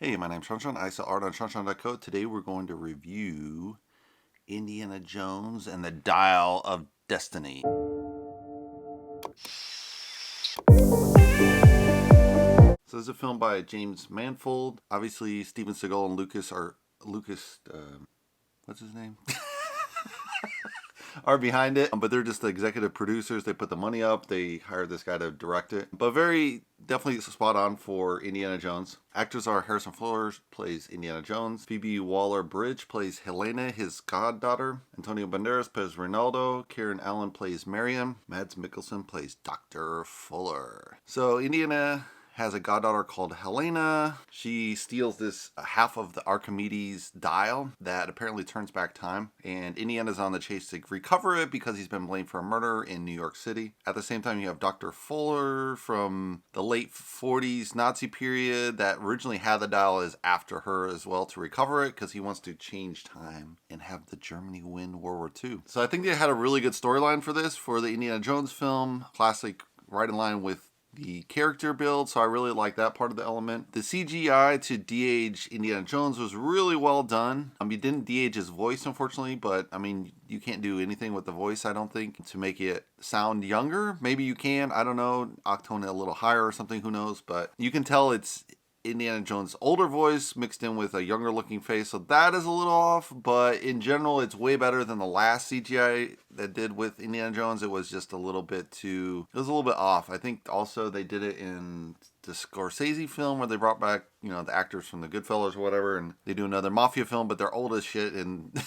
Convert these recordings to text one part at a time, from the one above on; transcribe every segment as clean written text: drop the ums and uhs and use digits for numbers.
Hey, my name's Shanshan. I sell art on shanshan.co. Today we're going to review Indiana Jones and the Dial of Destiny. So this is a film by James Manfold. Obviously, Steven Seagal and Lucas, what's his name? Are behind it, but they're just the executive producers. They put the money up. They hired this guy to direct it. But very definitely spot on for Indiana Jones. Actors are Harrison Fuller plays Indiana Jones. Phoebe Waller-Bridge plays Helena, his goddaughter. Antonio Banderas plays Renaldo. Karen Allen plays Marion. Mads Mikkelsen plays Dr. Fuller. So Indiana has a goddaughter called Helena. She steals this half of the Archimedes dial that apparently turns back time, and Indiana's on the chase to recover it because he's been blamed for a murder in New York City. At the same time, you have Dr. Fuller from the late 40s Nazi period that originally had the dial is after her as well to recover it because he wants to change time and have the Germany win World War II. So I think they had a really good storyline for this, for the Indiana Jones film. Classic, right in line with the character build, so I really like that part of the element. The CGI to de-age Indiana Jones was really well done. You didn't de-age his voice, unfortunately, but I mean, you can't do anything with the voice, I don't think, to make it sound younger. Maybe you can, I don't know, octone it a little higher or something, who knows, but you can tell it's Indiana Jones' older voice mixed in with a younger looking face, so that is a little off, but in general it's way better than the last CGI that did with Indiana Jones. It was just a little bit off. I think also they did it in the Scorsese film where they brought back, the actors from the Goodfellas or whatever, and they do another mafia film, but they're old as shit, and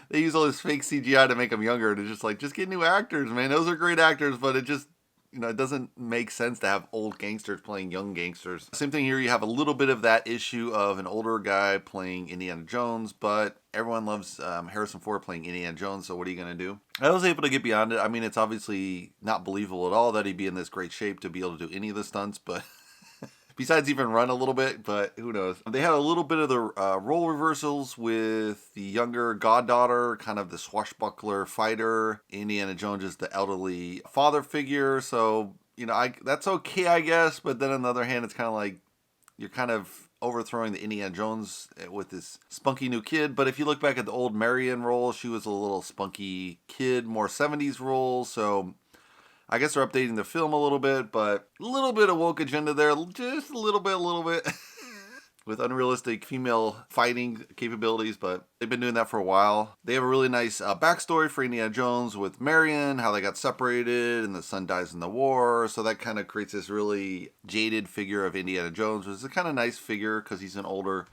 they use all this fake CGI to make them younger, and it's just like, just get new actors, man. Those are great actors, but it just, it doesn't make sense to have old gangsters playing young gangsters. Same thing here, you have a little bit of that issue of an older guy playing Indiana Jones, but everyone loves Harrison Ford playing Indiana Jones, so what are you going to do? I was able to get beyond it. I mean, it's obviously not believable at all that he'd be in this great shape to be able to do any of the stunts, but besides even run a little bit, but who knows. They had a little bit of the role reversals with the younger goddaughter, kind of the swashbuckler fighter. Indiana Jones is the elderly father figure, so, that's okay, I guess, but then on the other hand, it's kind of like you're kind of overthrowing the Indiana Jones with this spunky new kid. But if you look back at the old Marion role, she was a little spunky kid, more 70s role, so I guess they're updating the film a little bit, but a little bit of woke agenda there, just a little bit, with unrealistic female fighting capabilities, but they've been doing that for a while. They have a really nice backstory for Indiana Jones with Marion, how they got separated, and the son dies in the war, so that kind of creates this really jaded figure of Indiana Jones, which is a kind of nice figure because he's an older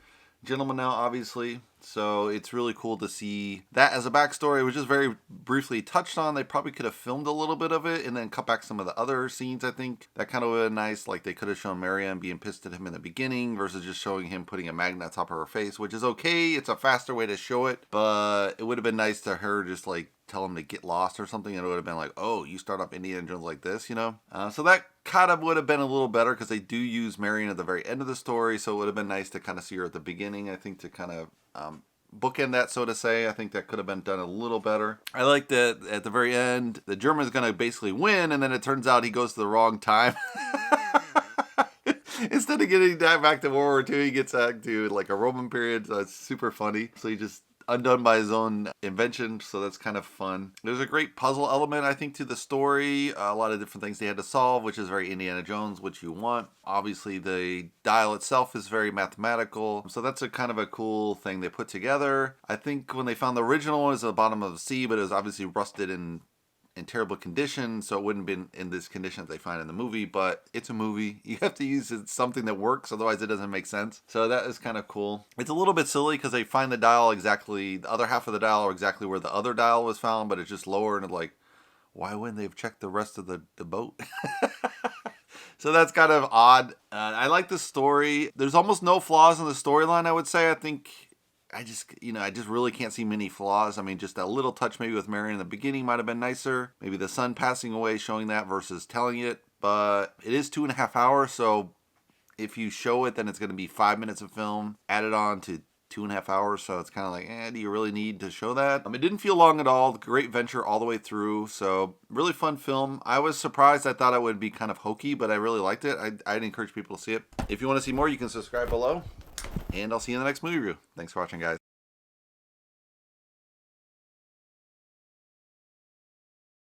gentleman now, obviously. So it's really cool to see that as a backstory. It was just very briefly touched on. They probably could have filmed a little bit of it and then cut back some of the other scenes, I think. That kind of would have been nice. Like they could have shown Marion being pissed at him in the beginning versus just showing him putting a magnet on top of her face, which is okay. It's a faster way to show it, but it would have been nice to her just like tell him to get lost or something, and it would have been like, oh, you start off Indiana Jones like this, So that kind of would have been a little better because they do use Marion at the very end of the story, so it would have been nice to kind of see her at the beginning, I think, to kind of bookend that, so to say. I think that could have been done a little better. I like that at the very end, the German's going to basically win, and then it turns out he goes to the wrong time. Instead of getting back to World War II, he gets back to like a Roman period, so it's super funny. So he just undone by his own invention, so that's kind of fun. There's a great puzzle element, I think, to the story. A lot of different things they had to solve, which is very Indiana Jones, which you want. Obviously, the dial itself is very mathematical, so that's a kind of a cool thing they put together. I think when they found the original one, it was at the bottom of the sea, but it was obviously rusted in terrible condition, so it wouldn't have been in this condition that they find in the movie, but it's a movie. You have to use something that works, otherwise it doesn't make sense. So that is kind of cool. It's a little bit silly because they find the dial exactly, the other half of the dial or exactly where the other dial was found, but it's just lower, and it's like, why wouldn't they have checked the rest of the boat? So that's kind of odd. I like the story. There's almost no flaws in the storyline, I would say. I think I just really can't see many flaws. I mean, just that little touch maybe with Marion in the beginning might have been nicer. Maybe the son passing away, showing that versus telling it. But it is 2.5 hours, so if you show it, then it's going to be 5 minutes of film added on to 2.5 hours. So it's kind of like, do you really need to show that? It didn't feel long at all. Great venture all the way through. So really fun film. I was surprised. I thought it would be kind of hokey, but I really liked it. I'd encourage people to see it. If you want to see more, you can subscribe below. and I'll see you in the next movie review. Thanks for watching, guys.